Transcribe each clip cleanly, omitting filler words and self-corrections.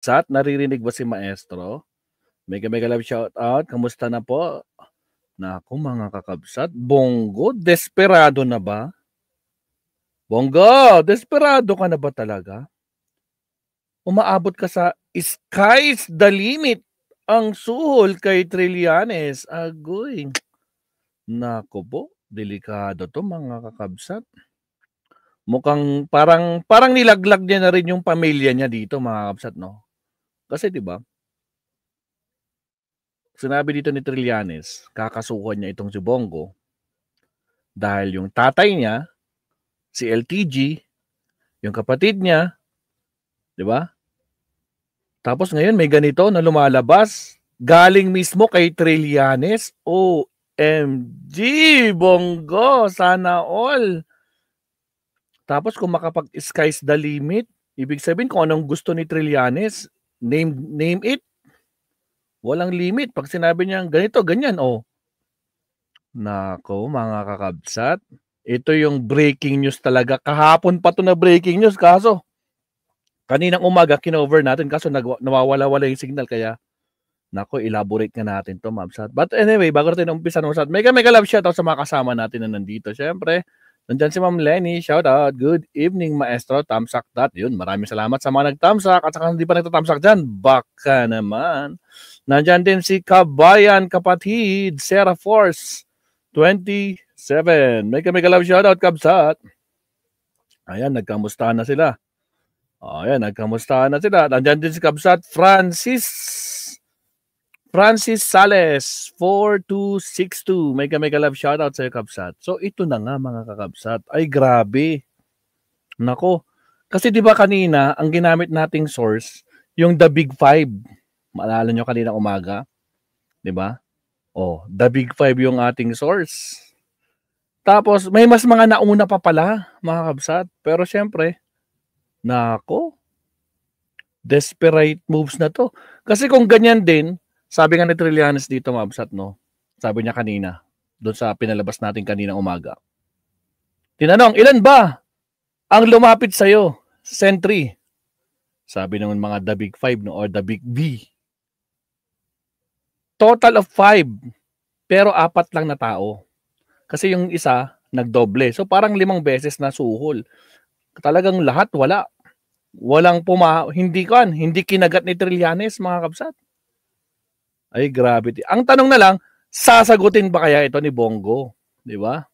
Sat, naririnig ba si Maestro? Mega mega love shoutout. Kamusta na po? Naku mga kakabsat, Bongo, desperado na ba? Bongo, desperado ka na ba talaga? Umaabot ka sa sky's the limit ang suhol kay Trillanes. Agoy. Naku po, delikado to mga kakabsat. Mukhang parang nilaglag niya na rin yung pamilya niya dito mga kakabsat, no? Kasi 'di ba? Sinabi dito ni Trillanes, kakasuhan niya itong si Bongo dahil yung tatay niya, si LTG, yung kapatid niya, 'di ba? Tapos ngayon may ganito na lumalabas galing mismo kay Trillanes. OMG, Bongo, sana all. Tapos kung makapag-sky's the limit, ibig sabihin kung anong gusto ni Trillanes, name it. Walang limit. Pag sinabi niya ganito, ganyan, oh. Nako, mga kakabsat. Ito yung breaking news talaga. Kahapon pa to na breaking news. Kaso, kaninang umaga, kinover natin. Kaso, nawawala-wala yung signal. Kaya, nako, elaborate nga natin to, Mabsat. But anyway, bago natin umpisa ng usat, mega love shoutout sa mga kasama natin na nandito. Siyempre, nandyan si Ma'am Lenny. Shoutout. Good evening, Maestro. Tamsak that. Yun, maraming salamat sa mga nagtamsak. At saka hindi pa nagtatamsak dyan, baka naman. Nandyan din si Kabayan Kapatid, Sarah Force. 27. Mega love shoutout, Kabsat. Ayan, nagkamustahan na sila. Ayan, nagkamustahan na sila. Nandiyan din si Kabsat, Francis Sales, 4262. Mega love shoutout sa iyo, Kabsat. So, ito na nga, mga kakabsat. Ay, grabe. Nako. Kasi di ba kanina, ang ginamit nating source, yung The Big Five. Maalala nyo kanina umaga? Di ba? Oh, The Big Five yung ating source. Tapos, may mas mga nauna pa pala, mga kabsat. Pero syempre, nako, desperate moves na to. Kasi kung ganyan din, sabi nga ni Trillanes dito, mga kabsat, no? Sabi niya kanina, doon sa pinalabas natin kanina umaga. Tinanong, ilan ba ang lumapit sa'yo? Sentry. Sabi ng mga The Big Five, no? Or The Big B. Total of 5. Pero 4 lang na tao. Kasi yung isa, nagdoble. So parang 5 beses na suhol. Talagang lahat wala. Walang hindi kinagat ni Trillanes, mga kabsat. Ay, grabe. Ang tanong na lang, sasagutin ba kaya ito ni Bongo? Di ba?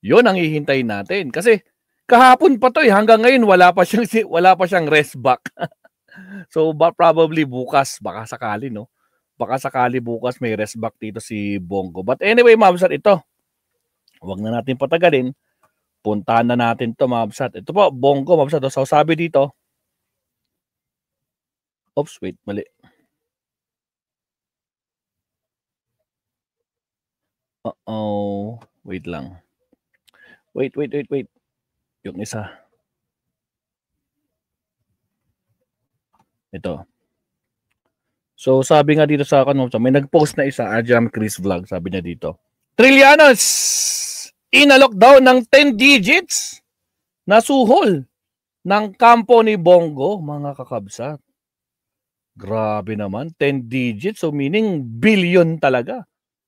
Yun ang hihintayin natin. Kasi kahapon pa to hanggang ngayon wala pa siyang rest back. So probably bukas, baka sakali, no? Baka sakali bukas may rest back dito si Bongo. But anyway, Mabsat, ito. Huwag na natin patagalin. Puntahan na natin to, Mabsat. Ito po, Bongo, Mabsat. So sabi dito, oops, wait, mali. Uh-oh, wait lang. Wait. Yung isa. Ito. So sabi nga dito sa akin, may nag-post na isa, Ajam Chris Vlog, sabi niya dito. Trillanes! Inalok daw ng 10 digits na suhol ng kampo ni Bongo, mga kakabsat. Grabe naman, 10 digits, so meaning billion talaga.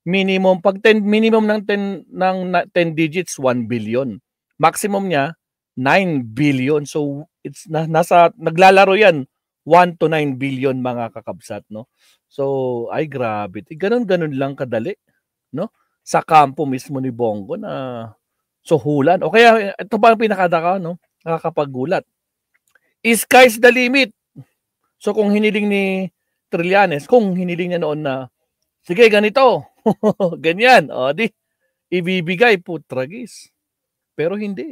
Minimum ng 10 digits 1 billion. Maximum niya 9 billion. So it's naglalaro 'yan 1 to 9 billion, mga kakabsat, no. So ay grabe. Ganun lang kadali, no? Sa kampo mismo ni Bongo na suhulan. O kaya ito pa ang pinakadaka, no? Nakakapagulat. Sky's the limit. So kung hiniling ni Trillanes, kung hiniling niya noon na sige ganito, ganyan, o di ibibigay, putragis. Pero hindi.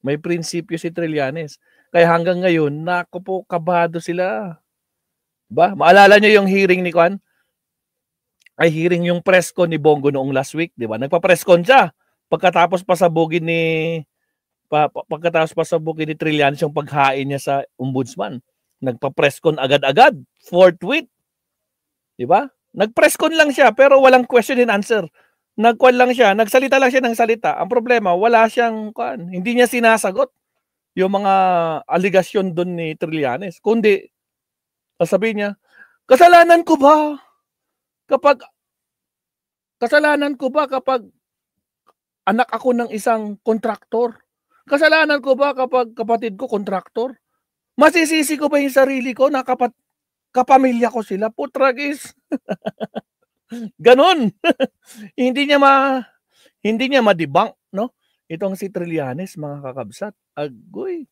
May prinsipyo si Trillanes. Kaya hanggang ngayon, nako po, kabado sila. Ba? Maalala niyo yung hearing ni Kwan? Ay, hearing yung press con ni Bongo noong last week, di ba? Nagpa-press con siya. Pagkatapos pasabugin ni Trillanes yung paghain niya sa ombudsman. Nagpa-press con agad-agad, forthwith. Di ba? Nag-press con lang siya pero walang question and answer. Nagkuan lang siya, nagsalita lang siya ng salita. Ang problema, wala siyang hindi niya sinasagot yung mga aligasyon doon ni Trillanes. Kundi Sasabihin niya, kasalanan ko ba kapag anak ako ng isang kontraktor? Kasalanan ko ba kapag kapatid ko kontraktor? Masisisi ko ba yung sarili ko na kapamilya ko sila? Putragis. Ganon. hindi niya ma-debunk, no? Itong si Trillanes, mga kakabsat. Agoy.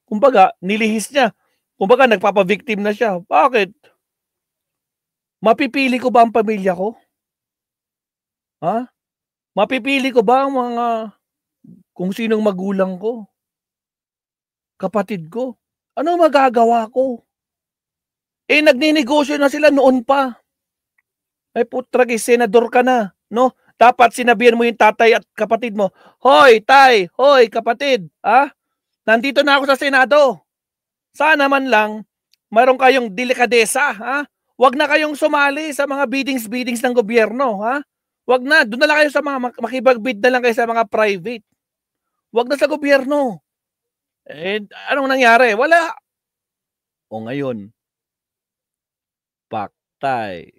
Kumbaga, nilihis niya. Kumbaga, nagpapa-victim na siya. Bakit? Mapipili ko ba ang pamilya ko? Ha? Mapipili ko ba ang kung sinong magulang ko? Kapatid ko? Ano magagawa ko? Nagninegosyo na sila noon pa. Ay putragis, senador ka na, no? Dapat sinabihan mo yung tatay at kapatid mo, hoy, tay, hoy, kapatid, nandito na ako sa Senado. Sana man lang, mayroon kayong delikadesa, Wag na kayong sumali sa mga biddings ng gobyerno, Wag na, doon na lang kayo sa mga, makipagbid na lang kayo sa mga private. Wag na sa gobyerno. Anong nangyari? Wala. O ngayon, paktay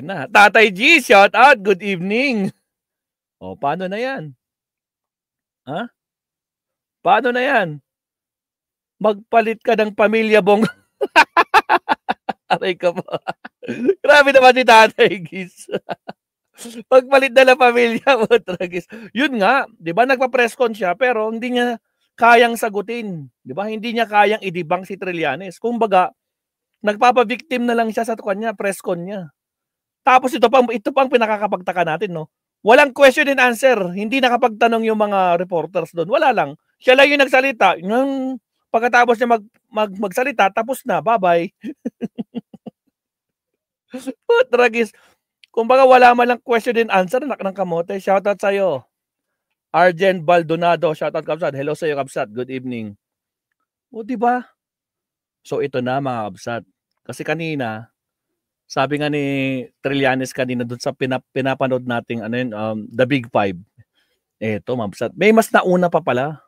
na. Tatay G, shout out, good evening. O, paano na yan? Paano na yan? Magpalit ka ng pamilya bong. Aray ka mo. Grabe naman si Tatay Giz. Magpalit na ng pamilya mo, Tragis. Yun nga, di ba, nagpa-press con siya, pero hindi niya kayang sagutin. Di ba? Hindi niya kayang i-debunk si Trillanes. Kumbaga, nagpapa-victim na lang siya sa kanya, press con niya. Tapos ito pang pinakakapagtaka natin, no? Walang question and answer. Hindi nakapagtanong yung mga reporters doon. Wala lang. Siya lang yung nagsalita. Yung pagkatapos niya magsalita, tapos na. Bye-bye. Tragis. Kumbaga wala man lang question and answer, anak ng kamote. Shoutout sa'yo. Arjen Baldonado. Shoutout, Kabsat. Hello sa'yo, Kabsat. Good evening. O, diba? So, ito na, mga Kabsat. Kasi kanina, sabi nga ni Trillanes kanina dun sa pinapanood nating The Big Five. Eto, Mabsat. May mas nauna pa pala.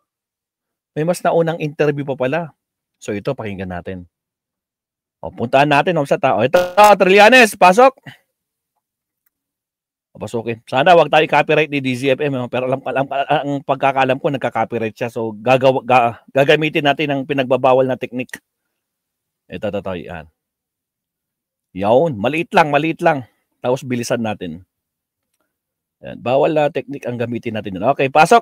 May mas naunang interview pa pala. So ito, pakinggan natin. O, puntaan natin, Mabsat. O, ito, Trillanes, pasok. O, pasukin. Sana wag tayo copyright ni DZFM. Pero ang pagkakalam ko, nagka-copyright siya. So gagamitin natin ang pinagbabawal na teknik. Ito, yan. Yawn, maliit lang. Tapos bilisan natin. Yan, bawal na teknik ang gamitin natin. Okay, pasok.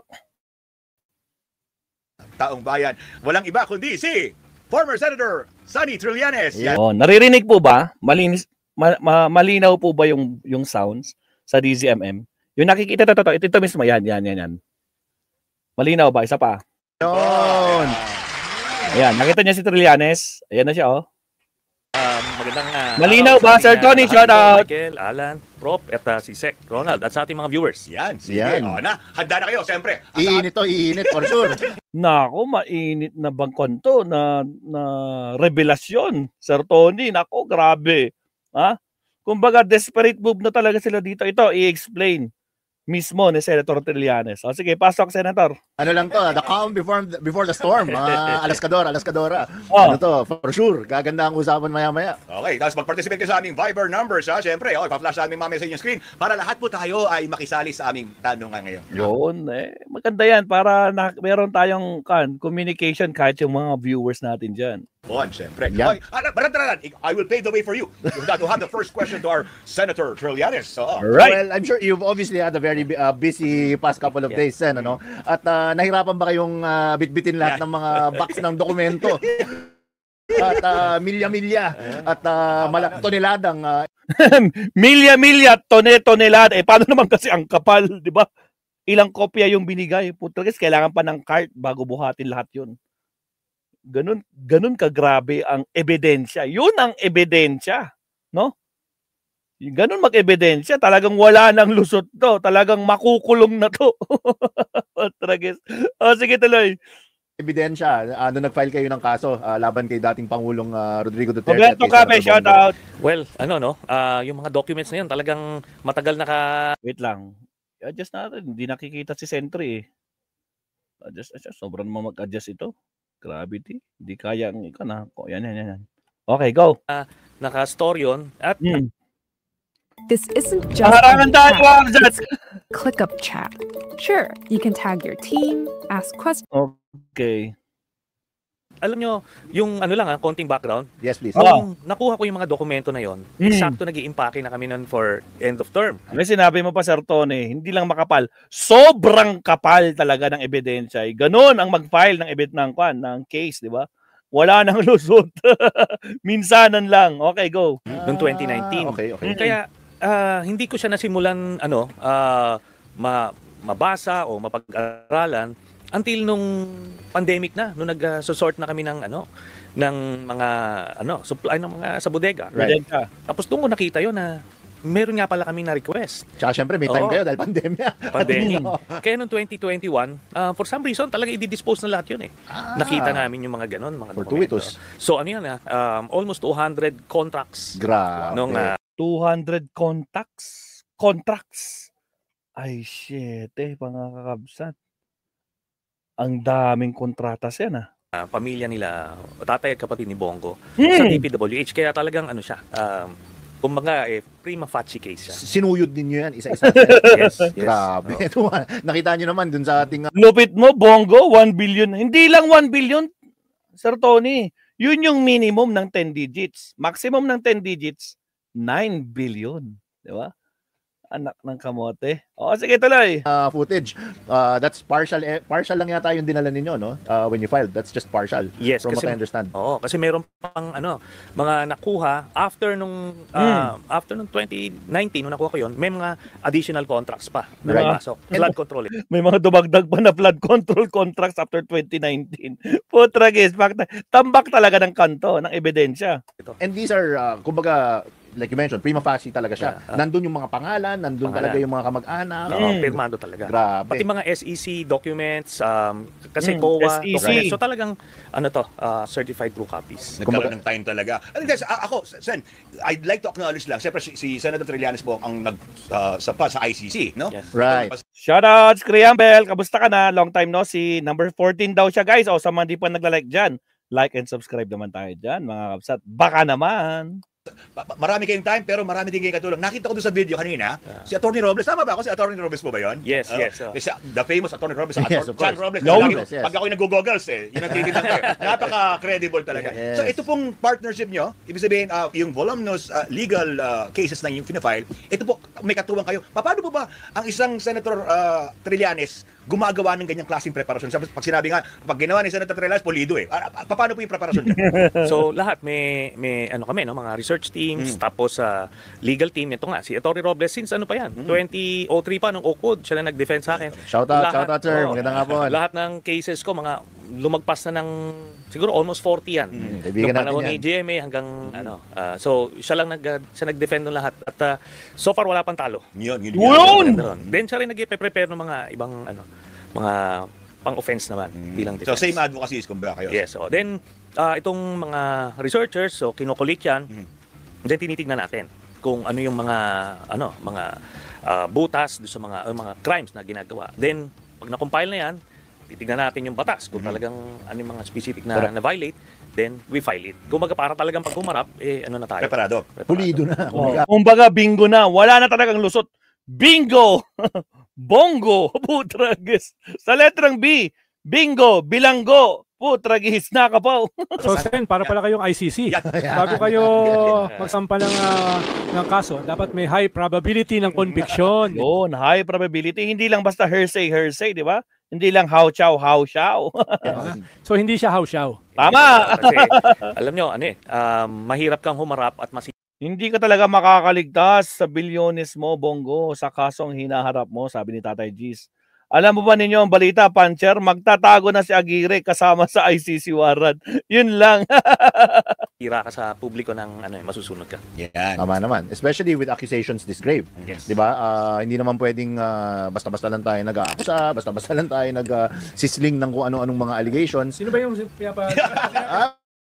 Taong bayan, walang iba kundi si former Senator Sonny Trillanes. Yan. Oh, naririnig po ba? Malinaw po ba yung sounds sa DZMM? Yung nakikita ito mismo, yan. Malinaw ba? Isa pa. Yun. Ayan, nakita niya si Trillanes. Ayan na siya, oh. Magandang malinaw ba, Sir Tony? Shout out. Michael, Alan, Prop, at si Sec, Ronald, at sa ating mga viewers. Yan, sige. O na, handa na kayo, siyempre. Iinit for sure. Nako, mainit na bangkon to na revelasyon, Sir Tony. Nako, grabe. Kumbaga, desperate move na talaga sila dito. Ito, i-explain mismo ni Senator Trillanes. O sige, pasok, Senator. Ano lang to, the calm before the storm. Alaskadora. Oh. Ano to, for sure. Gaganda ang usapan maya-maya. Okay, tapos mag-participate kayo sa aming Viber numbers, Siyempre, pa-flash sa aming mamaya sa inyong screen para lahat po tayo ay makisali sa aming tanungan ngayon. Yun, maganda yan para meron tayong communication kahit yung mga viewers natin dyan. Siyempre. Yeah. Okay, I will pave the way for you to have the first question to our Senator Trillanes. Right. Well, I'm sure you've obviously had a very busy past couple of days, Sen, ano? At nahirapan ba kayong bitbitin lahat ng mga box ng dokumento? At milya-milya at toneladang milya-milya, tonelada. Paano naman kasi ang kapal, di ba? Ilang kopya yung binigay. Putragis, kailangan pa ng card bago buhatin lahat yun. Ganun kagrabe ang ebidensya. Yun ang ebidensya, no? Ganun mag-ebidensya, talagang wala nang lusot to. Talagang makukulong na to. Tragis. Sige, tuloy. ebidensya. Nag-file kayo ng kaso laban kay dating Pangulong Rodrigo Duterte. Roberto Cabe, shout out. Well, yung mga documents na yun, talagang matagal Wait lang. I-adjust natin. Hindi nakikita si Sentry eh. Adjust. Sobrang mag-adjust ito. Gravity. Hindi kaya ang ikaw na. Yan. Okay, go. Naka-store yun. At This isn't just Harangan a tayo, chat, Warzat! it's ClickUp chat. Sure, you can tag your team, ask questions. Okay. alam nyo, yung ano lang konting background. Yes, please. Nung nakuha ko yung mga dokumento na yon, Mm. eksakto nag-i-impake na kami nun for end of term. May sinabi mo pa, Sir Tony, hindi lang makapal, sobrang kapal talaga ng ebidensya. Ganun ang mag-file ng ng case, di ba? Wala nang lusot. Minsanan lang. Okay, go. Noong 2019. Okay. Kaya hindi ko siya nasimulan mabasa o mapag-aralan until nung pandemic na, nung nag-sort na kami ng ng mga supply ng mga sa bodega. Right. Tapos doon ko nakita yon na meron nga pala kaming na-request. Tsaka syempre may time Oo. kayo dahil pandemya. Pandemic. Kaya noong 2021, for some reason talaga i-dispose na lahat yun eh. Nakita namin yung mga ganon, mga Fortuitous. dokumento. So ano yan almost 200 contracts Grabe. nung 200 contracts. Ay, shit mga kakabsat. Ang daming kontratas yan pamilya nila, tatay at kapatid ni Bongo sa DPWH. Kaya talagang siya, kumbaga prima facie case siya. Sinuyod ninyo yan, isa-isa. Yes. Grabe. Ito, nakita nyo naman dun sa ating Lupit mo, Bongo, 1 billion. Hindi lang 1 billion, Sir Tony. Yun yung minimum ng 10 digits. Maximum ng 10 digits, 9 billion. Di ba? Anak ng kamote. O, sige, tuloy. footage. That's partial lang yata yung dinala ninyo, no? When you filed, that's just partial. Yes, From kasi what I understand. Oo, kasi meron pang mga nakuha after nung 2019 nung nakuha ko yon, may mga additional contracts pa na Right. napasok. Flood control. May mga dumagdag pa na flood control contracts after 2019. Putragis, tambak talaga ng kanto, ng ebidensya. And these are, kumbaga, like you mentioned, prima facie talaga siya. Yeah. Nandun yung mga pangalan, nandun talaga yung mga kamag-anak. Oo, pirmado talaga. Grabe. Pati mga SEC documents, kasi Mm, COA SEC. documents. So talagang certified true copies. Nagkaroon ng time talaga. And guys, ako, Sen, I'd like to acknowledge lang, siyempre si Senator Trillanes po ang nagsampa sa ICC, no? Yes. Right. Shoutouts, Kriambel. Kamusta ka na? Long time no si number 14 daw siya, guys. O sa mga di pa nagla-like dyan, like and subscribe naman tayo dyan, mga kapsat. Baka naman. Marami kayong time, pero marami din kayong katulong. Nakita ko doon sa video kanina, si Attorney Robles, tama ba ako? Si Attorney Robles po ba yun? Yes, yes. The famous Attorney Robles, Yes, of John course. Robles. No, Lagi- yes. Pag ako'y nag-googles yun ang tinitignan ko. Napaka-credible talaga. Yes. So ito pong partnership nyo, ibig sabihin, yung voluminous legal cases na yung finafile, ito po, may katuwang kayo. Paano po ba ang isang Senator Trillanes gumagawa ng ganyang klaseng preparasyon? Pag sinabi nga, pag ginawa ni Senator Trillanes, polido paano po yung preparasyon niya? So lahat may kami mga research teams, tapos legal team. Ito nga si Atty. Robles since pa yan, 2003 pa nung Oakwood siya na nag-defend sa akin. Shout out, sir. Magandang hapon. Lahat ng cases ko mga lumagpas na ng siguro almost 40 yan. Kaibigan Nung panahon natin ni GMA hanggang so siya lang siya nag-defend ng lahat at so far wala pang talo. Yun. Then siya rin nag-prepare ng mga ibang mga pang-offense naman bilang So defense. same advocacies kung ba kayo? Yes. So then itong mga researchers so kinukulit yan. Then tinitingnan natin kung ano yung mga butas do sa mga crimes na ginagawa. Then pag na-compile na yan, titignan natin yung batas kung talagang ano yung mga specific na violate, then we file it. Kumbaga para talagang pag humarap na tayo. Preparado. Pulido na. Kumbaga, bingo na. Wala na talagang lusot. Bingo! Bongo! Putragis. Sa letrang B, bingo, bilanggo, putragis, nakapaw. So Sen, para pala kayong ICC. Bago kayo magsampa ng kaso, dapat may high probability ng conviction. Yun, high probability. Hindi lang basta hearsay, di ba? Hindi lang how chow. So hindi siya hawsyaw. Tama! Kasi alam nyo, mahirap kang humarap at Hindi ka talaga makakaligtas sa bilyones mo, Bongo, sa kasong hinaharap mo, sabi ni Tatay G's. Alam mo ba ninyo ang balita, Pancher? Magtatago na si Aguirre kasama sa ICC warrant. Yun lang. masira ka sa publiko ng masusunod ka. Yan. Tama naman. Especially with accusations this grave. Yes. 'Di ba? Hindi naman pwedeng basta-basta lang tayo nag-aakusa, basta-basta lang tayo sisling ng kung ano-anong mga allegations. Sino ba yung pinapa...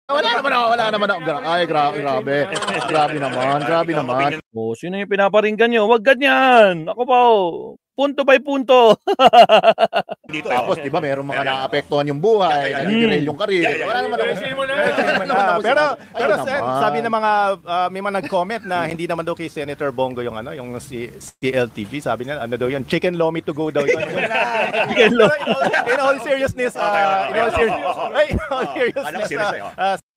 Wala naman ako. Ay, grabe. Grabe naman. O, sino yung pinaparinggan nyo? Wag ganyan. Ako pa, punto by punto. Dito, Tapos, di ba, meron mga naapektuhan yung buhay, nag-derail yung karir. Wala naman ako. Pero Ayun Sen, naman. sabi ng mga may mga nag-comment na hindi naman daw kay Senator Bongo yung yung si LTV, sabi niya ano daw yun, chicken lomi to go daw yun. In all seriousness,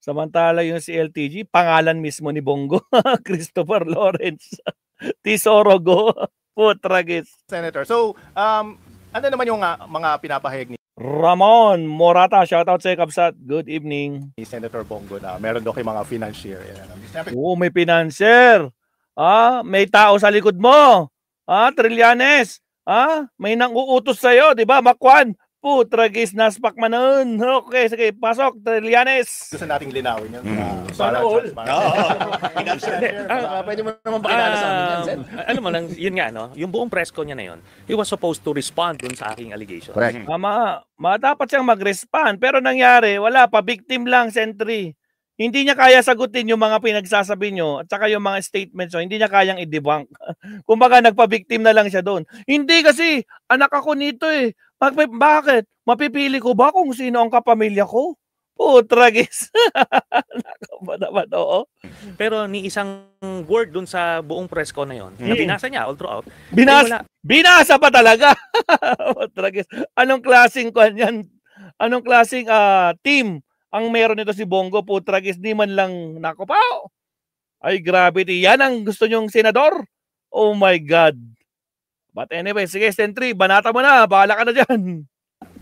Samantala yung si LTG, pangalan mismo ni Bongo, Christopher Lawrence, Tisorogo, Putragis. Senator. So, ano naman yung mga pinapahayag ni Ramon Morata, shoutout sa Kabsat. Good evening. Senator Bongo na meron daw kay mga financier. Oo, may financier. May tao sa likod mo. Trillanes. May nang-uutos sa'yo, di ba? Makwan. Putragis, naspak man nun. Okay, sige, pasok, Trillanes. Gusto nating linawin yun. Sana all. Pwede mo naman pakilala sa amin yan, Sen. Ano mo lang, yun nga, no? Yung buong press ko niya na yun, he was supposed to respond dun sa aking allegation. Correct. Dapat siyang mag-respond. Pero nangyari, wala pa. Victim lang, Sentry. Hindi niya kaya sagutin yung mga pinagsasabi nyo at saka yung mga statements nyo. Hindi niya kayang i-debunk. Kumbaga, nagpa-victim na lang siya doon. Hindi kasi, anak ako nito eh. Bakit? Mapipili ko ba kung sino ang kapamilya ko? Putragis. Nakabadabat, oo. Pero ni isang word dun sa buong press ko na yun, na binasa niya all throughout. Binasa pa talaga. Putragis. Anong klaseng kwan yan? Anong klaseng team ang meron nito si Bongo? Putragis, di man lang nakopaw. Ay, gravity. Yan ang gusto nyong senador? Oh my God. But anyway, sige, Sentry, banata mo na. Bahala ka na dyan.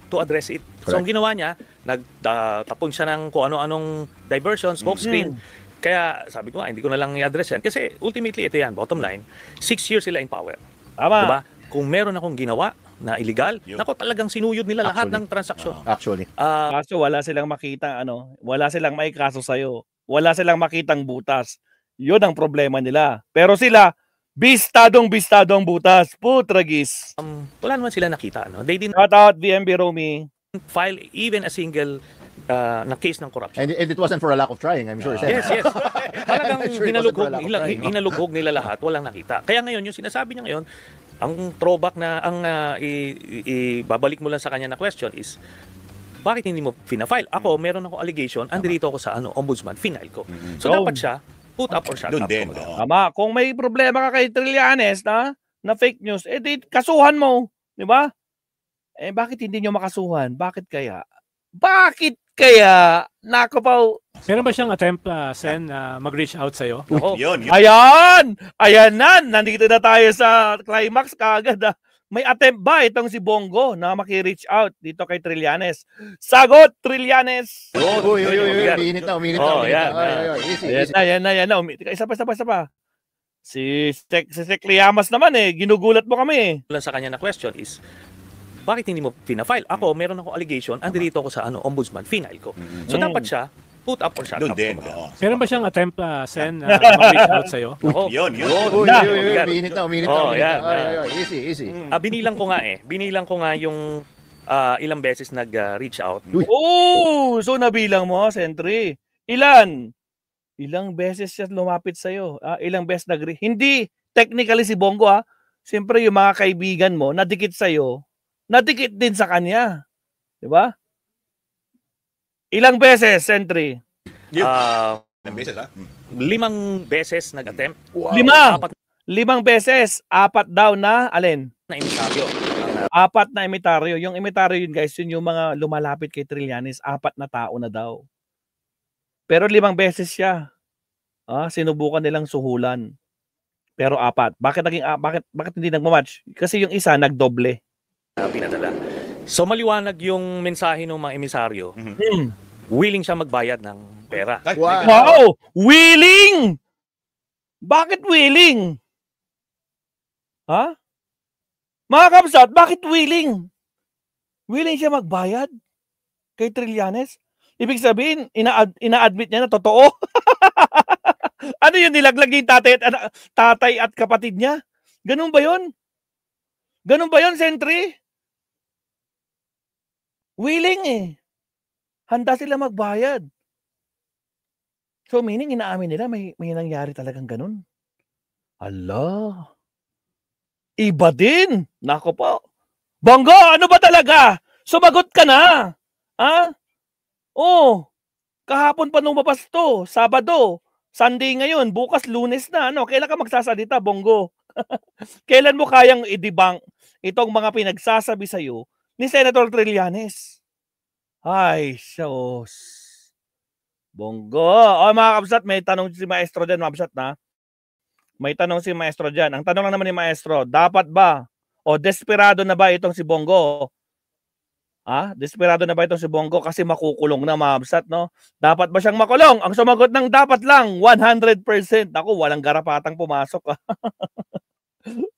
To address it. So, ang ginawa niya, nagtapon siya ng kung ano-anong diversion, smoke screen. Kaya sabi ko, hindi ko na lang i-address yan. Kasi ultimately, ito yan, bottom line, 6 years sila in power. Tama. Diba? Kung meron akong ginawa na illegal, nako talagang sinuyod nila lahat ng transaksyon. Actually. Kaso wala silang makita, wala silang maikaso sa'yo. Wala silang makitang butas. Yun ang problema nila. Pero sila, bistadong ang butas. Putragis. Wala naman sila nakita. They didn't Shout out, VMB Romy. file even a single na case ng corruption. And it wasn't for a lack of trying, I'm sure. Yes. Talagang Sure, it wasn't for a lack of trying. hinalughog nila lahat, walang nakita. Kaya ngayon, yung sinasabi niya ngayon, ang throwback na, ibabalik mo lang sa kanya na question is, bakit hindi mo fina-file? Ako, meron ako allegation, andito ako sa ombudsman, final ko. So, dapat siya, put up or shut Doon up. din. Tama. Kung may problema ka kay Trillanes na fake news, di kasuhan mo. Di ba? Bakit hindi nyo makasuhan? Bakit kaya? Nako pa. Meron ba siyang attempt, Sen, mag-reach out sa'yo? Yun. Ayan na. Nandito na tayo sa climax kaagad. May attempt ba itong si Bongo na maki-reach out dito kay Trillanes? Sagot, Trillanes! Uy, uminit na. Easy. Yan na. Isa pa. Si Sek Liamas naman ginugulat mo kami Lang sa kanya na question is, bakit hindi mo fina-file? Ako, meron ako allegation, andito ako sa ombudsman, final ko. So, dapat siya, put up or shut Doon up. din. Meron ba siyang attempt, Sen, mag-reach out sa'yo? Yun. Uy, uminit na. Easy. Binilang ko nga yung ilang beses nag-reach out. So nabilang mo, Sentry. Ilang beses siya lumapit sa'yo? Ilang beses hindi technically si Bongo Siyempre yung mga kaibigan mo nadikit sa'yo, nadikit din sa kanya. Di ba? Ilang beses, Sentry? 5 beses, 5 beses nag-attempt. Wow. 5 beses. 4 daw na, alin? Na emitaryo. 4 na emitaryo. Yung emitaryo yun, guys, yun yung mga lumalapit kay Trillanes. 4 na tao na daw. Pero 5 beses siya. Sinubukan nilang suhulan. Pero 4. Bakit hindi nagmamatch? Kasi yung isa nagdoble. Pinadala. So maliwanag yung mensahe ng mga emisaryo. Willing siya magbayad ng pera. Wow! Willing! Bakit willing? Mga kabsat, bakit willing? Willing siya magbayad kay Trillanes? Ibig sabihin, ina-admit niya na totoo? Ano yun, nilaglag yung tatay at kapatid niya? Ganun ba yun? Sentry? Willing Handa sila magbayad. So meaning, inaamin nila may nangyari talagang ganun. Allah. Iba din. Nako po. Bongo, ano ba talaga? Sumagot ka na. Ha? Oh, kahapon pa lumabas to. Sabado. Sunday ngayon. Bukas Lunes na. Ano? Kailan ka magsasalita, Bongo? Kailan mo kayang i-debunk itong mga pinagsasabi sa'yo ni Senator Trillanes? Ay, sos. Bongo. O mga kabsat, may tanong si Maestro dyan, mga kabsat na. May tanong si Maestro dyan. Ang tanong lang naman ni Maestro, dapat ba o desperado na ba itong si Bongo? Desperado na ba itong si Bongo kasi makukulong na, mga kabsat, no? Dapat ba siyang makulong? Ang sumagot ng dapat lang, 100%. Ako, walang garapatang pumasok.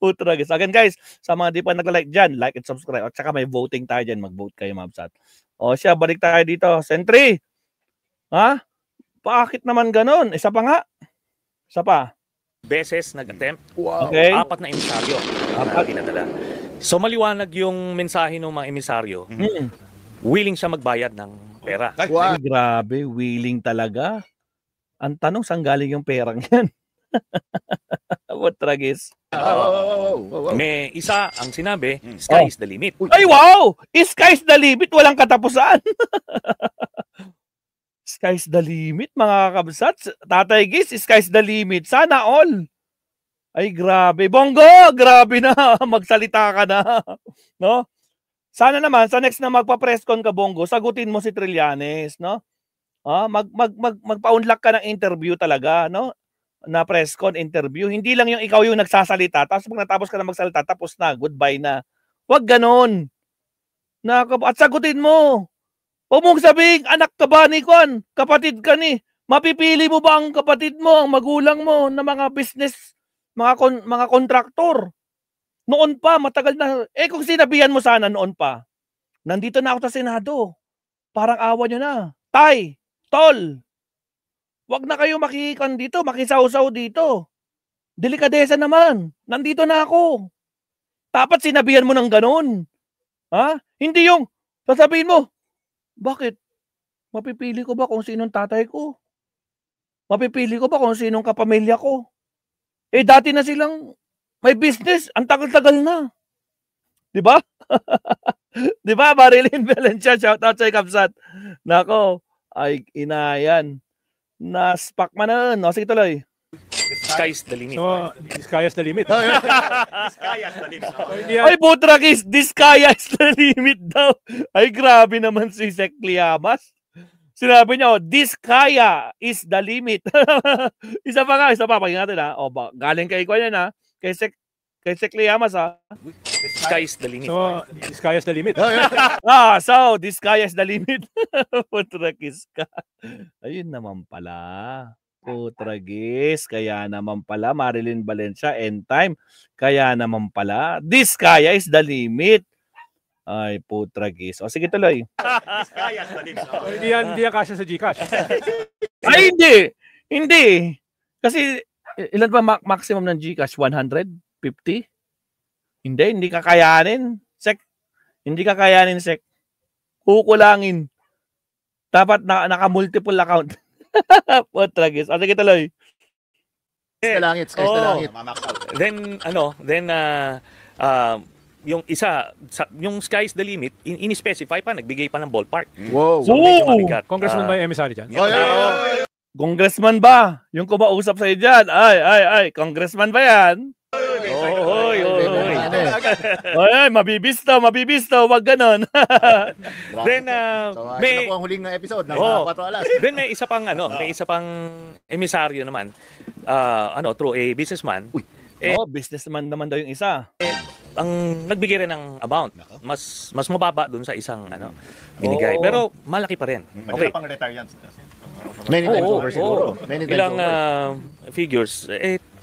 Putra, guys. Again, guys, sa mga di pa nag-like dyan, like and subscribe. At saka may voting tayo dyan. Mag-vote kayo, mga kabsat. O siya, balik tayo dito. Sentry. Bakit naman ganun? Isa pa nga. Isa pa. Beses nag-attempt. Wow. Okay. 4 na emisaryo na pinadala. So maliwanag yung mensahe ng mga emisaryo. Willing siya magbayad ng pera. Wow. Ay, grabe. Willing talaga. Ang tanong, saan galing yung perang yan? What tragis? May isa ang sinabi, sky is the limit. Ay, wow! Sky's the limit. Walang katapusan. Sky's the limit, mga kabsat. Tatay Gis, sky's the limit. Sana all. Ay, grabe. Bongo, grabe na. Magsalita ka na. No? Sana naman, sa next na magpa-press con ka, Bongo, sagutin mo si Trillanes, no? Magpa-unlock ka ng interview talaga, no? Na press con interview. Hindi lang yung ikaw yung nagsasalita, tapos pag natapos ka na magsalita, tapos na, goodbye na. Huwag ganon. At sagutin mo. Huwag mong sabihin, anak ka ba ni Kwan? Kapatid ka ni. Mapipili mo ba ang kapatid mo, ang magulang mo, na mga business, mga kontraktor? Noon pa, matagal na. Kung sinabihan mo sana noon pa, nandito na ako sa Senado. Parang awa nyo na. Tay, tol, wag na kayo makikan dito, makisaw-saw dito. Delikadesa naman. Nandito na ako. Dapat sinabihan mo ng ganun. Hindi yung sasabihin mo, bakit? Mapipili ko ba kung sinong tatay ko? Mapipili ko ba kung sinong kapamilya ko? Dati na silang may business. Ang tagal-tagal na. Diba? Diba, Marilyn Valencia? Shout out sa Kapsat. Nako, ay inayan. Naspak man na. No, sige tuloy. Sky's the limit. So, sky is the limit. Ay, Butrakis, this kaya is the limit daw. Ay, grabe naman si Sek Liamas. Sinabi niya, this kaya is the limit. isa pa. Pakinggan natin, galing kay Kwan yan, Kay Sek Liamas, Sky's the limit. So, sky is the limit. So, this kaya is the limit. Butrakis ka. Ayun naman pala. Putragis, kaya naman pala, Marilyn Valencia, end time, kaya naman pala, this kaya is the limit. Ay, putragis. O, sige tuloy. Hindi yan kasya sa Gcash. Ay, hindi. Kasi, ilan ba maximum ng Gcash? 150? Hindi kakayanin. Sek, hindi kakayanin, Sek. Kukulangin. Dapat naka-multiple account. Putragis. O, sige tuloy. Sky's the langit, sky's the langit. Then, yung isa, yung sky's the limit, in-specify pa, nagbigay pa ng ballpark. Wow. So, medyo mabigat. Congressman ba yung emissary dyan? Congressman ba? Yung kumausap sa'yo dyan. Ay. Congressman ba yan? Ay, mabibisto. Wag ganon. Then, May po ang huling episode ng 4 alas. Then may isa pang emisaryo naman, through a businessman. Businessman naman daw yung isa. Ang nagbigay rin ng amount, mas mababa dun sa isang binigay. Pero malaki pa rin. Okay. Pang retirees. Many times over siguro. Many times Ilang over. figures?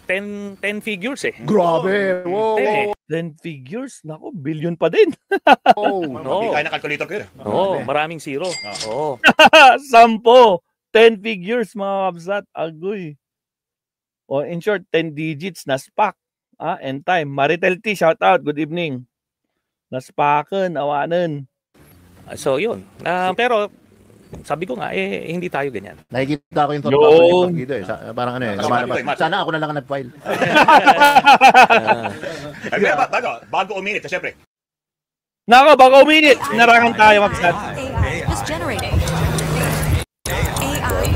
10 figures eh. Grabe. Wow. 10 figures? Nako, billion pa din. Hindi kaya na calculator kayo. Maraming zero. 10. 10 figures, mga kabsat. Agoy. In short, 10 digits na SPAC. End time. Maritel T, shout out. Good evening. Na SPACen, awanan. So, yun. Pero, Sabi ko nga, hindi tayo ganyan. Nakikita ko yung thought process dito eh. Parang ano eh, lumalabas. Sana ako na lang ang nag-file. Bago uminit, syempre. Nako, bago uminit, narangan tayo mag-start. AI is generating. AI.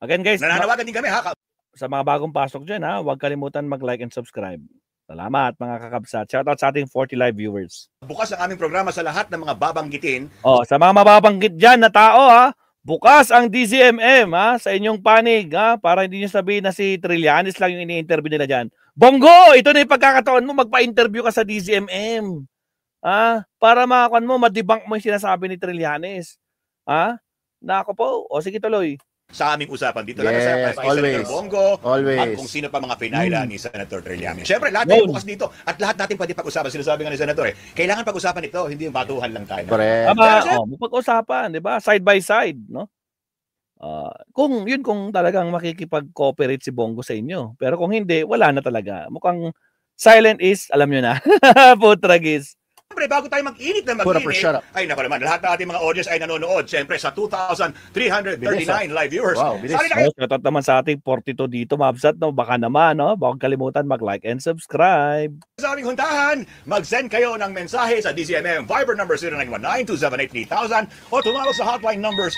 Again guys, Nananawagan din kami ha. sa mga bagong pasok dyan ha, huwag kalimutan mag-like and subscribe. Salamat mga kakabsat. Shoutout sa ating 40 live viewers. Bukas ang aming programa sa lahat ng mga babanggitin. Sa mga mababanggit dyan na tao ha, bukas ang DZMM ha, sa inyong panig ha, para hindi nyo sabihin na si Trillanes lang yung ini-interview nila dyan. Bongo, ito na yung pagkakataon mo, magpa-interview ka sa DZMM. Para makakuan mo, madebunk mo yung sinasabi ni Trillanes. Nako po, sige tuloy. Sa aming usapan dito Yes, kay always. Senator Bongo Always. at kung sino pa mga pinaila ni Senator Trillanes. Siyempre, lahat tayo bukas dito at lahat natin pwede pag-usapan. Sinasabi nga ni Senator kailangan pag-usapan ito, hindi yung batuhan lang tayo. Correct. Pag-usapan, di ba? Side by side, no? Kung talagang makikipag-cooperate si Bongo sa inyo. Pero kung hindi, wala na talaga. Mukhang silent is, alam nyo na. Putragis. Siyempre, bago tayo mag-init na mag-init, ay naku naman, lahat ng ating mga audience ay nanonood. Siyempre, sa 2,339 live viewers. Wow, bilis. Sali na kayo. Shoutout naman sa ating 42 dito, Mabsat, no? Baka naman, no? Baka kalimutan mag-like and subscribe. Sa aming huntahan, mag-send kayo ng mensahe sa DZMM Viber number 0919-278-3000 o tumawag sa hotline numbers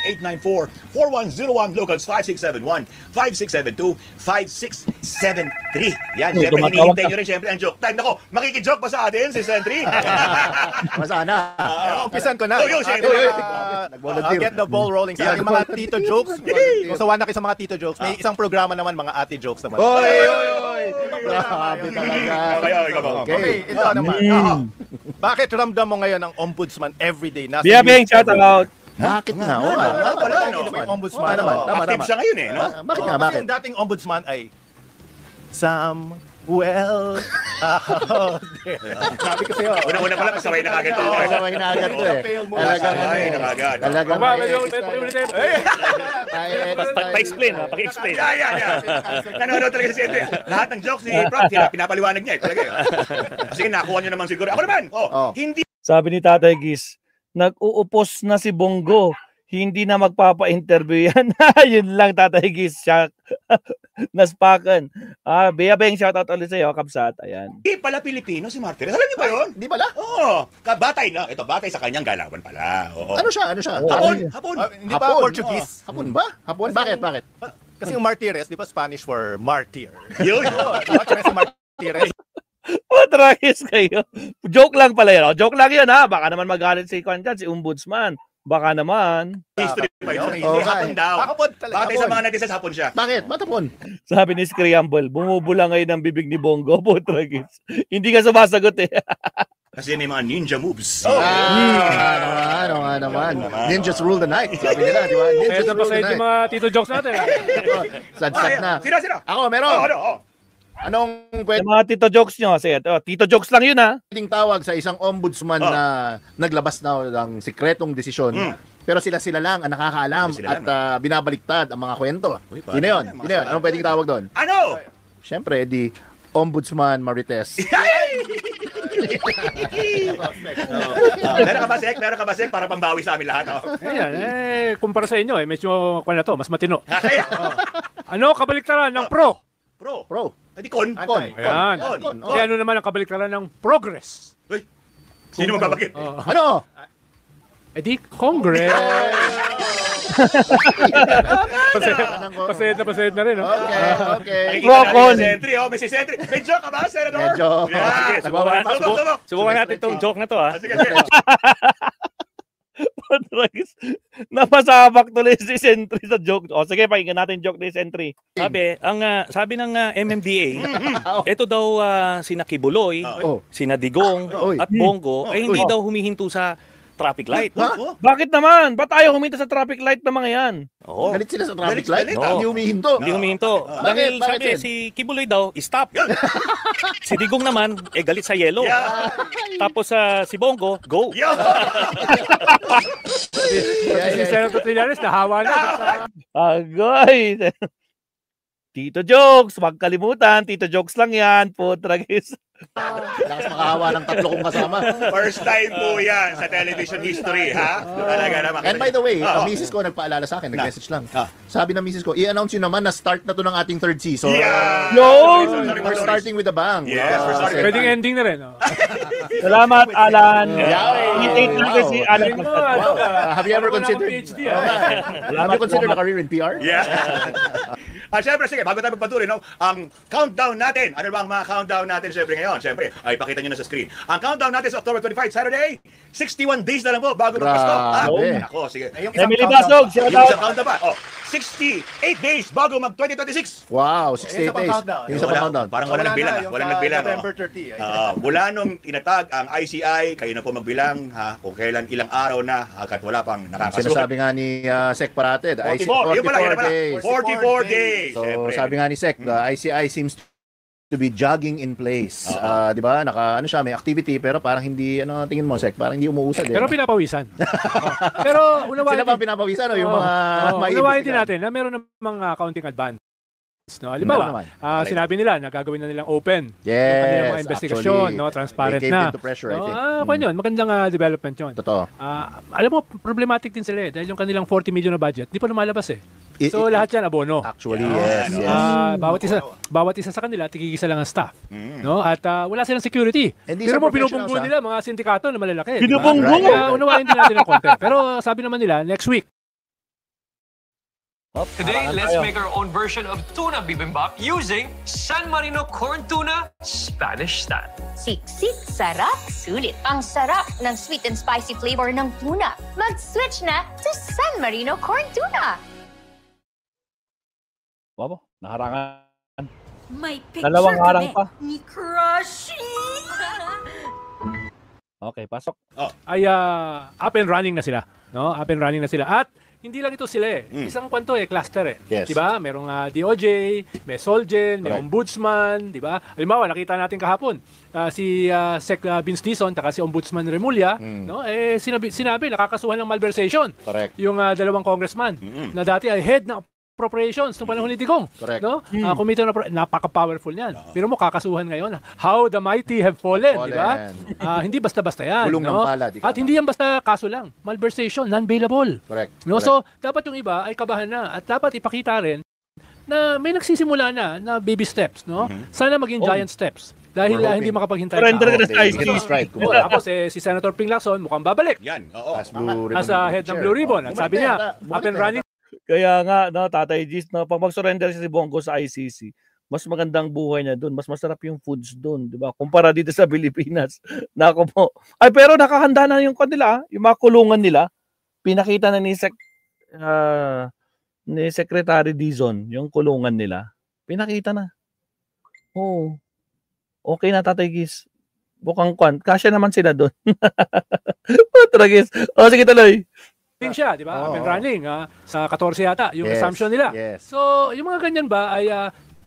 894-4101, locals 5671-5672-5673. Yan, siyempre, hinihintay nyo rin siyempre ang joke time. Nako, makikijoke ba sa atin si Sentry? Masana. Umpisan ko na. Nag-volunteer. Get the ball rolling sa aking mga tito jokes. Kung sawa na kayo sa mga tito jokes, may isang programa naman, mga ate jokes naman. Oy! Grabe talaga. Okay, ito naman. Bakit ramdam mo ngayon ang ombudsman everyday? Biyabing, shoutout. Bakit na? May ombudsman. Active siya ngayon no? Bakit nga? Bakit? Kasi dating ombudsman ay Samuel. Sabi ko sa'yo. Una-una pala, kasabay na kagad to. Kasabay na agad to eh. Kasabay na kagad. Talagang Pa-explain, paki-explain. Nanonood talaga si Sentry. Lahat ng jokes ni Prof, pinapaliwanag niya. Talaga. Sige, nakuha niyo naman siguro. Ako naman, hindi. Sabi ni Tatay Gis, nag-uupos na si Bongo. Hindi na magpapa-interview yan. Yun lang, Tatay Gis. Shock. Naspakan. Biyabeng, shoutout ulit sa'yo, Kabsat. Ayan. Hindi pala Pilipino si Martires. Alam niyo ba yun? Di pala? Oo. Batay na. Ito, batay sa kanyang galawan pala. Oo. Ano siya? Hapon. Hindi ba Portuguese? Hapon ba? Hapon? Bakit? Kasi yung Martires, di ba Spanish for martyr? Yun. Si Martires. Matragis kayo. Joke lang pala yun. Joke lang yun ha. Baka naman magalit si Kwan si Ombudsman. Baka naman. History pa yun. Hapon daw. Batay sa mga netizens, hapon siya. Bakit? Ba't hapon? Sabi ni Screamble, bumubula ngayon ang bibig ni Bongo. Putragis. Hindi ka sumasagot eh. Kasi may mga ninja moves. Ano nga naman. Ninjas rule the night. Sabi nila, di ba? Ninjas Ito pa rule sa the yung night. mga tito jokes natin. Sad-sad na. Sino? Ako, meron. Anong Yung mga tito jokes nyo. Sige, tito jokes lang yun ha. pwedeng tawag sa isang ombudsman na naglabas na ng sikretong desisyon? Pero sila lang ang nakakaalam Sila at binabaliktad ang mga kwento. Sino yun? Anong pwedeng tawag doon? Ano? Siyempre, di Ombudsman Marites. Meron ka ba, Sek? Para pambawi sa amin lahat. Ayan, kumpara sa inyo, medyo kung na to, mas matino. Ano kabaliktaran ng pro? Pro. Hindi kon. Ayan. Kaya ano naman ang kabaliktaran ng progress? Sino magbabagit? Ano? Di Congress. Pasayad na rin. Okay. Sentry, may si Sentry. May joke ka ba, Senator? Medyo. Subukan natin itong joke na to ha. Sige. Napasabak tuloy si Sentry sa joke. Sige, pakinggan natin joke ni Sentry. Sabi ng MMDA, ito daw sina Kibuloy, sina Digong at Bongo ay hindi daw humihinto sa traffic light. Bakit naman? Ba't ayaw huminto sa traffic light na mga yan? Oo. Galit sila sa traffic light? Oo. Hindi humihinto. Hindi humihinto. Dahil sabi, si Kibuloy daw, stop. Si Digong naman, galit sa yellow. Tapos si Bongo, go. Si Senator Trillanes, nahawa na. Agoy! Tito Jokes, wag kalimutan. Tito Jokes lang yan. Putragis. Lakas makahawa ng tatlo kong kasama. First time po yan sa television history, ha? Talaga naman. And by the way, Oo. ang misis ko nagpaalala sa akin, nag-message lang. Ah. Sabi ng misis ko, i-announce nyo naman na start na to ng ating third season. Yeah! Yun! We're starting with a bang. Yes, we're starting. Pwedeng ending na rin. Oh. Salamat, Alan. Yeah. Imitate na kasi si Alan. Galing mo, ano ka? Have you ever Wala akong considered? PhD, Have you considered a career in PR? Yeah. Siyempre, sige, bago tayo magpatuloy, no? Ang countdown natin, ano ba ang mga countdown natin siyempre ngayon? Siyempre, ay pakita nyo na sa screen. Ang countdown natin sa October 25, Saturday, 61 days na lang po bago magpasko. Grabe. Ako, sige. Emily Basog, shout Yung out. isang countdown pa, 68 days bago mag-2026. Wow, Isa 68 pang days. countdown. Yung isa pang countdown. Parang walang bilang, yung walang sa nagbilang. November 30. Mula nung tinatag ang ICI, kayo na po magbilang, ha, kung kailan ilang araw na, hanggat wala pang nakakasuhan. Sinasabi nga ni Sec Parated, 44, yun pala, yun pala. days. 44 days. So Siyempre. sabi nga ni Sec, the ICI seems to be jogging in place. Di ba? Naka ano siya, may activity pero parang hindi tingin mo Sec, parang hindi umuusad Pero pinapawisan. Pero unawain sila pa pinapawisan yung mga may unawain din natin na meron namang counting advance. No, halimbawa, sinabi nila na gagawin na nilang open yung kanilang mga investigasyon, no, transparent they na. caved into pressure, I think. Kung yun, magandang development yun. Totoo. Alam mo, problematic din sila dahil yung kanilang 40 million na budget, di pa lumalabas So lahat yan abono. Actually, yes. Bawat isa sa kanila, tigigisa lang ang staff. No? At wala silang security. Pero mo pinupunggo nila mga sindikato na malalaki. Pinupunggo? Kaya unawain din natin ng konti. Pero sabi naman nila, next week, Today, let's make our own version of tuna bibimbap using San Marino corn tuna Spanish style. Siksik, sarap, sulit. Ang sarap ng sweet and spicy flavor ng tuna. Mag-switch na to San Marino corn tuna. Wabo, naharangan. May Dalawang harang pa. ni Crushy. Okay, pasok. ay up and running na sila. No? Up and running na sila. At hindi lang ito sila Isang kwanto cluster Yes. 'Di ba? Merong DOJ, may Solgen, may Correct. Ombudsman, 'di ba? Halimbawa, nakita natin kahapon si Sec Vince Dizon at si Ombudsman Remulla, no? Sinabi nakakasuhan ng malversation. Correct. Yung dalawang congressman na dati ay head ng appropriations nung panahon ni Digong. Correct. No? Committee na napaka-powerful niyan. Pero mo kakasuhan ngayon. How the mighty have fallen, di ba? Hindi basta-basta yan. Gulong ng no? pala, di ka At hindi yan basta kaso lang. Malversation, non-bailable. Correct. No? Correct. So, dapat yung iba ay kabahan na. At dapat ipakita rin na may nagsisimula na baby steps. No? Sana maging giant steps. Dahil We're hindi hoping. makapaghintay Surrender ka na tao. sa Get this right. Tapos si Senator Ping Lacson mukhang babalik. Yan, oo. As Blue Ribbon As head ng chair. Blue Ribbon. At sabi niya, Bumalik up and na. running Kaya nga, no, Tatay Gis, no, pag mag-surrender si Bongo sa ICC, mas magandang buhay niya doon, mas masarap yung foods doon, di ba? Kumpara dito sa Pilipinas. Nako po. Ay, pero nakahanda na yung kanila, yung mga kulungan nila. Pinakita na ni Secretary Dizon yung kulungan nila. Pinakita na. Oo. Okay na, Tatay Gis. Bukang kwan. Kasya naman sila doon. Tatay Gis. O, sige, tuloy. siya, di ba? Up and Oo. running sa 14 yata, yung Yes, assumption nila. yes. So, yung mga ganyan ba ay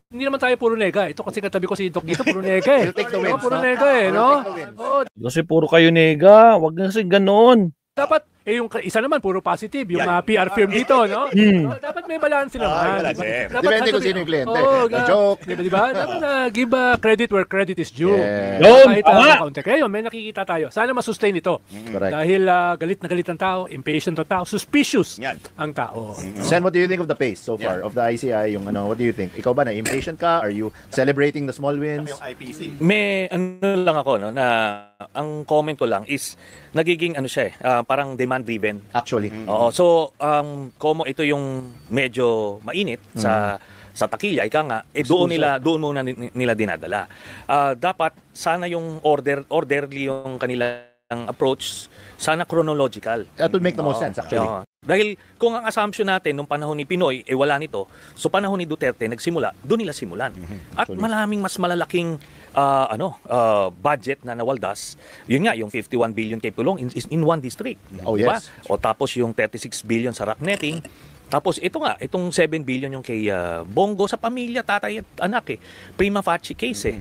hindi naman tayo puro nega. Ito kasi katabi ko si Doc dito, puro nega We'll take the wins, puro no? nega We'll no? take the wins. Oo, Kasi puro kayo nega. Wag na kasi ganon. dapat yung isa naman puro positive, yung Yan. PR firm dito, no? So, dapat may balance naman. may balance, Dapat Depende kung sasabi- sino yung kliyente. Oo, Joke. Di ba? Dapat give credit where credit is due. Yeah. Yun, Kahit tama. kaunti. Kaya yun, may nakikita tayo. Sana masustain ito. Correct. Dahil galit na galit ang tao, impatient ang tao, suspicious Yan. ang tao. Sen, what do you think of the pace so far of the ICI? Yung what do you think? Ikaw ba na impatient ka? Are you celebrating the small wins? Yung IPC. May ano lang ako, no, na ang comment ko lang is nagiging siya parang demand driven. Actually. Oo, so como ito yung medyo mainit sa takilya, ika nga, doon muna nila dinadala. Dapat sana yung orderly yung kanilang approach, sana chronological. That would make the most sense actually. Oo. Dahil kung ang assumption natin nung panahon ni Pinoy wala nito, so panahon ni Duterte nagsimula, doon nila simulan. At maraming mas malalaking budget na nawaldas. Yun nga, yung 51 billion kay Pulong in one district. Oh, Diba? yes. O tapos yung 36 billion sa rock netting. Tapos itong 7 billion yung kay Bongo sa pamilya, tatay at anak Prima facie case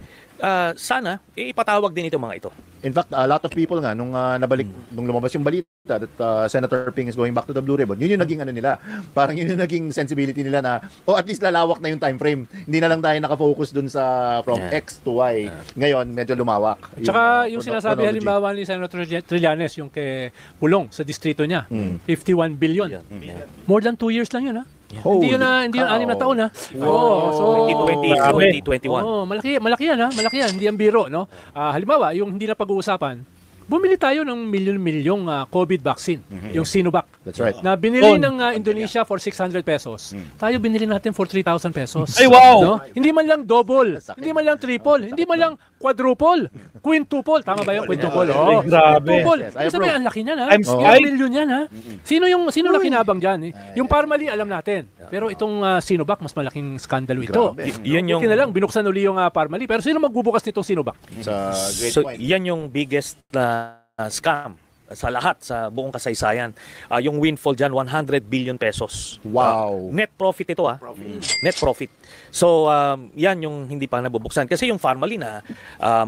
sana ipatawag din itong mga ito. In fact, a lot of people nga, nung nung lumabas yung balita that Senator Ping is going back to the Blue Ribbon, yun yung naging ano nila. Parang yun yung naging sensibility nila na, at least lalawak na yung time frame. Hindi na lang tayo nakafocus dun sa from X to Y. Ngayon, medyo lumawak. Tsaka yung sinasabi halimbawa ni Senator Trillanes, yung kay Pulong sa distrito niya, 51 billion. More than 2 years lang yun, ha? Hindi yun 6 na taon, ha? So 2021. Malaki yan, ha? Malaki yan, hindi ang biro, no? Halimbawa, yung hindi na pag-uusapan, bumili tayo ng milyon-milyong COVID vaccine, yung Sinovac. That's right. Na binili ng Indonesia for 600 pesos. Tayo binili natin for 3,000 pesos. Ay, wow! No? Hindi man lang double, hindi man lang triple, hindi man lang quadruple, quintuple. Tama ba yung quintuple? Oh, grabe. Quintuple. Yes, I Sabi, ang laki niyan, ha? I'm Ilang surprised. milyon yan, ha? Sino nakinabang dyan? Yung Parmali, alam natin. Pero itong Sinovac, mas malaking skandalo ito. Yan yung Buti na lang, binuksan uli yung Parmali. Pero sino magbubukas nitong Sinovac? Sa great So, point. yan yung biggest scam sa lahat sa buong kasaysayan. Yung windfall dyan, 100 billion pesos. Wow. Net profit ito, Net profit. So, yan yung hindi pa nabubuksan. Kasi yung Farmally na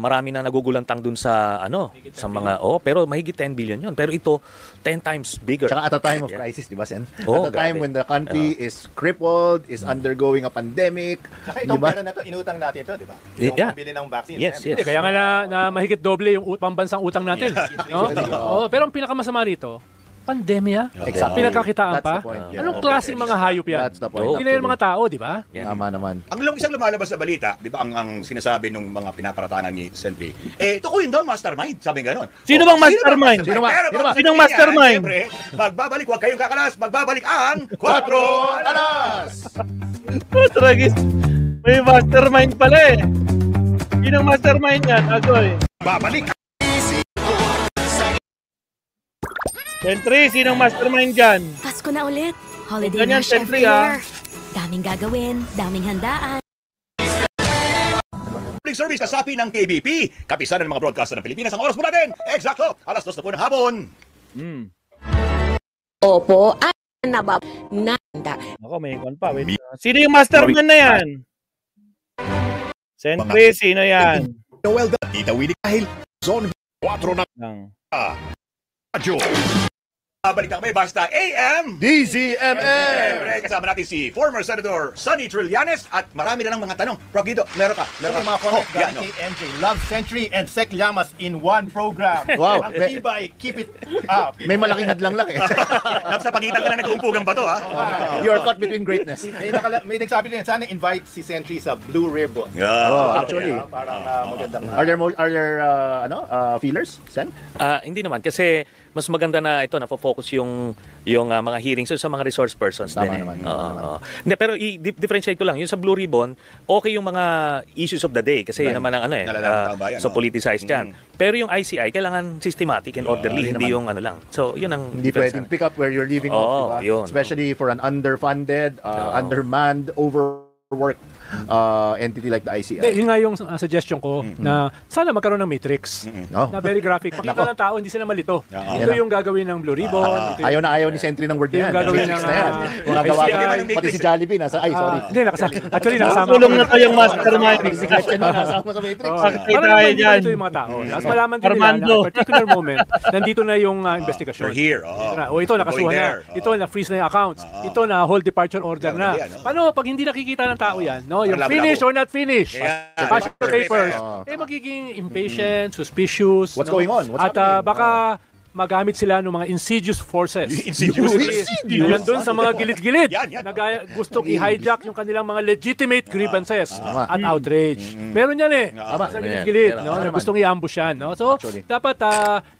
marami na nagugulantang dun sa sa mga pero mahigit 10 billion yun. Pero ito 10 times bigger. Tsaka at a time of crisis, di ba, Sen? Oh, At a time grabe. when the country is crippled, is undergoing a pandemic. Saka Di itong ba? pera na to, inutang natin ito, di ba? Yeah. Yung pambili ng vaccine. Yes, yes. Kaya nga na mahigit doble yung pambansang utang natin. No? Pero ang pinakamasama rito, pandemya. Exactly. Pinagkakitaan That's pa. the point, yeah. Anong klaseng mga hayop yan? That's the point. Hindi na yung mga tao, di ba? Tama naman. Ang isang lumalabas sa balita, di ba, ang sinasabi ng mga pinaparatangan ni Sentry, tukuyin daw mastermind, sabi gano'n. Sino bang mastermind? Pero pag Sinong sabihin mastermind? niya, siyempre, magbabalik, huwag kayong kakalas, magbabalik ang 4 alas! Tragis. May mastermind pala eh. Sinong mastermind yan, Agoy? Babalik! Sentry, sinong mastermind dyan? Pasko na ulit. Holiday Ganyan, rush Sentry, everywhere. Daming gagawin, daming handaan. Public service kasapi ng KBP, kapisanan ng mga broadcaster ng Pilipinas. Ang oras po natin, eksakto, 2:00 na po ng hapon. Opo, nanda. Ako, may ikon pa. Wait. Sino yung mastermind na yan? Sentry, sino yan? Noel Tita Willie dahil Zone 4 na radyo. Babalik na kami basta AM DZMM! Siyempre, kasama natin si former Senator Sonny Trillanes at marami na ng mga tanong. Prof. Guido, meron ka? Meron mga comment yan, galing kay MJ. Love Century and Sec Llamas in one program. Wow. Ang tibay, keep it up. May malaking hadlang lang eh. Sa pagitan ka na nag-uumpugang bato, ha? You are caught between greatness. May nagsabi din, sana invite si Century sa Blue Ribbon. Oh, actually. Parang magandang... Are there feelers, Sen? Hindi naman kasi mas maganda na ito na focus yung mga hearings sa mga resource persons Tama din. naman. Hindi, pero i-differentiate ko lang yung sa Blue Ribbon, okay yung mga issues of the day kasi yun naman ang Nalalaman ng bayan, so politicized yan. Pero yung ICI kailangan systematic and orderly, hindi yung lang. So yun ang Hindi difference. pwedeng pick up where you're leaving off, diba? Yun. Especially for an underfunded, undermanned, overworked entity like the ICI. Yun nga yung suggestion ko na sana magkaroon ng matrix na very graphic. Pakita ng tao, hindi sila malito. Ito yung gagawin ng Blue Ribbon. Ayaw na ayaw ni Sentry ng word Yung yan. gagawin Matrix ng, na yan. Mga gawa ICI. pati si Jollibee nasa, sorry. Hindi, actually nakasama. Tulong na tayong mastermind. Si Gretchen na nasama sa Matrix. Pakita Para tayo naman dyan. ito yung mga tao. Tapos malaman din nila na Armando. at particular moment, nandito na yung investigation. We're here. O ito, nakasuhan na. Ito, na-freeze na yung accounts. Ito, na-hold departure order na. Paano pag hindi nakikita ng tao yan? No? Yung finish or not finish? Pass the papers. Magiging impatient, suspicious. What's going on? What's At happening? baka magamit sila ng mga insidious forces. Insidious. Nandun sa mga gilid-gilid. Yan. na gustong i-hijack yung kanilang mga legitimate grievances Tama. at outrage. Meron yan eh. Tama. Sa gilid-gilid. Meron. No? Na gustong i-ambush yan. No? So, Actually. dapat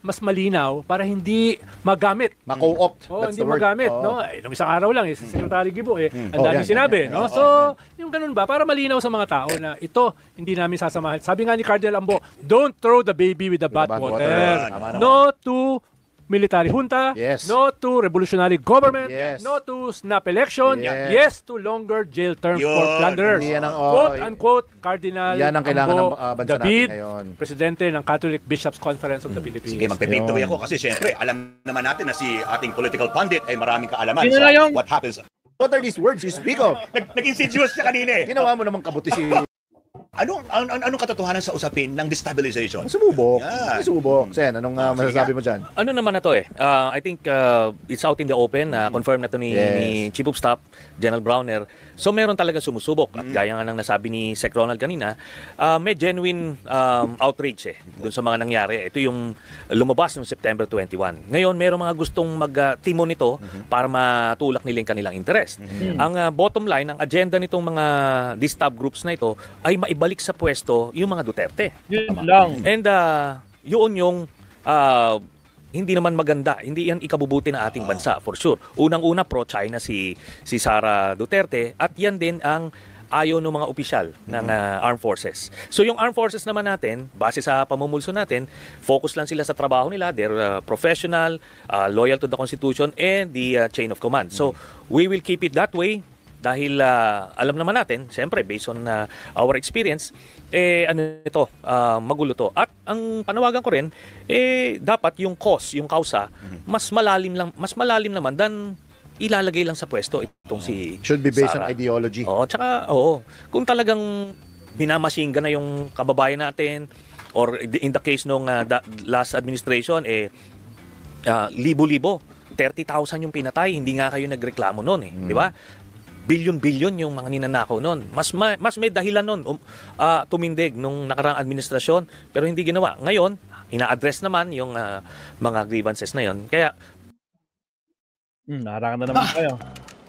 mas malinaw para hindi magamit. Ma-co-opt. Oh, That's hindi the word. magamit, Oo. no? Nung isang araw lang, si Secretary Gibo, ang Oh, dami yan, sinabi, yan. no? So, yung ganun ba, para malinaw sa mga tao na ito, hindi namin sasamahan. Sabi nga ni Cardinal Ambo, don't throw the baby with the bathwater. Tama naman. No to military junta, Yes. no to revolutionary government, Yes. no to snap election, Yes. yes to longer jail terms for plunderers. Hindi yan ang- Quote-unquote, Cardinal Yan ang kailangan Ambo ng bansa natin David, ngayon. Presidente ng Catholic Bishops Conference of the Philippines. Sige, magpipintuloy ako kasi syempre, alam naman natin na si ating political pundit ay maraming kaalaman Sino na sa yung- what happens. What are these words you speak of? Nag-insidious siya kanina eh. Ginawa mo namang kabuti si Anong katotohanan sa usapin ng destabilization? Sumubok. Yan. Sumubok. Sen, anong masasabi mo dyan? Ano naman na to I think it's out in the open. Confirm na to ni Chief of Staff, General Browner. So meron talaga sumusubok. At gaya nga ng nasabi ni Sec Ronald kanina, may genuine outrage dun sa mga nangyari. Ito yung lumabas noong September 21. Ngayon, meron mga gustong mag-timo nito para matulak nila yung kanilang interest. Ang bottom line, ang agenda nitong mga distab groups na ito ay maibalik sa pwesto yung mga Duterte. Yun lang. And yun yung hindi naman maganda. Hindi yan ikabubuti ng ating bansa, for sure. Unang-una, pro-China si Sara Duterte at yan din ang ayaw ng mga opisyal ng armed forces. So yung armed forces naman natin, base sa pamumulso natin, focus lang sila sa trabaho nila. They're professional, loyal to the Constitution and the chain of command. So we will keep it that way dahil alam naman natin, siyempre based on our experience, magulo to. At ang panawagan ko rin, dapat yung cause, yung kausa, mas malalim naman than ilalagay lang sa pwesto itong si Should be based Sara. on ideology. Tsaka, kung talagang binamasinga na yung kababayan natin, or in the case nung last administration, libo-libo, 30,000 yung pinatay, hindi nga kayo nagreklamo noon di ba? Bilyon-bilyon yung mga ninanakaw noon. Mas may dahilan noon tumindig nung nakaraang administrasyon, pero hindi ginawa. Ngayon, ina-address naman yung mga grievances na yon. Kaya naharangan na naman kayo.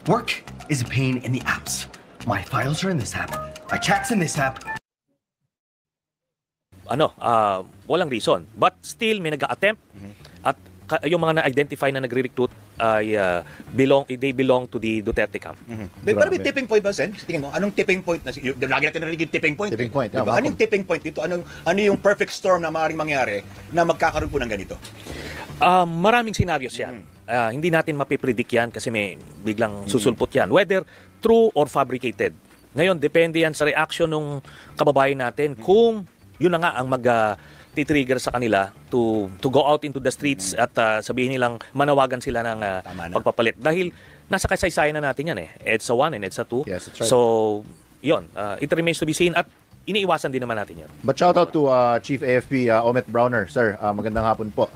Work is a pain in the apps. My files are in this app. My chats in this app. Walang reason. But still, may nag-a-attempt. At yung mga na-identify na nagre-recruit ay they belong to the Duterte camp. Pero may tipping point ba, Sen? Tingin mo, anong tipping point? Lagi natin narinig yung tipping point. Tipping point. Diba? Anong tipping point dito? Ano yung perfect storm na maaaring mangyari na magkakaroon po ng ganito? Maraming scenarios yan. Hindi natin mapipredict yan kasi may biglang susulpot yan. Whether true or fabricated. Ngayon, depende yan sa reaction ng kababayan natin kung yun na nga ang titrigger sa kanila to go out into the streets at sabihin nilang manawagan sila ng pagpapalit. Dahil nasa kasaysayan na natin yan EDSA 1 and EDSA 2. Yes, that's right. So, yun. It remains to be seen at iniiwasan din naman natin yan. But shout out to Chief AFP Omet Browner, sir. Magandang hapon po.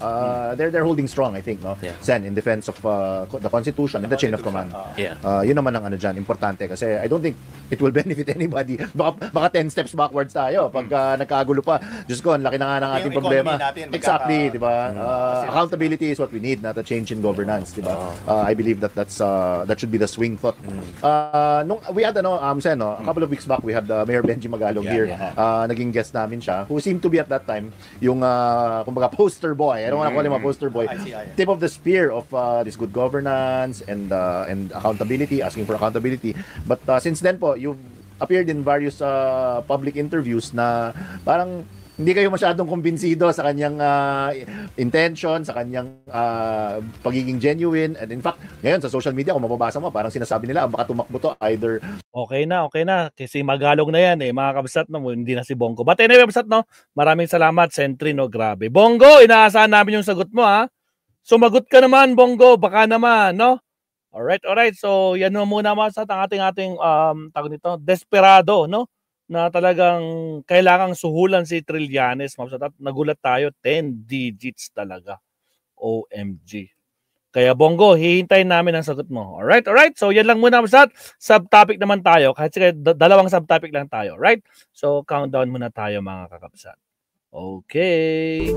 They're holding strong, I think, no? Yeah. Sen, in defense of the Constitution and the chain of command. Yun naman ang importante kasi I don't think it will benefit anybody. Baka 10 steps backwards tayo pag nagkagulo pa. Diyos ko, ang laki na nga ng ating problema. Exactly, di ba? Accountability is what we need, not a change in governance, di ba? I believe that should be the swing thought. We had Sen, a couple of weeks back we had Mayor Benji Magalong here. Naging guest namin siya, who seemed to be at that time yung kumbaga poster boy. I don't want to call him a poster boy. Tip of the spear of this good governance and accountability, asking for accountability. But since then po, you've appeared in various public interviews na parang hindi kayo masyadong kumbinsido sa kanyang intention, sa kanyang pagiging genuine. And in fact, ngayon sa social media, kung mababasa mo, parang sinasabi nila, baka tumakbo to either... Okay na. Kasi Magalong na yan mga kabsat, no? Hindi na si Bongo. But anyway, kabsat, no? Maraming salamat, Sentry, no? Grabe. Bongo, inaasahan namin yung sagot mo, ha? Sumagot ka naman, Bongo. Baka naman, no? Alright. So, yan muna mga sa ating tawag nito, desperado, no? Na talagang kailangang suhulan si Trillanes. At nagulat tayo, 10 digits talaga. OMG. Kaya Bongo, hihintayin namin ang sagot mo. Alright. So yan lang muna sa subtopic naman tayo. Kahit dalawang subtopic lang tayo. Right? So countdown muna tayo mga kakapsat. Okay.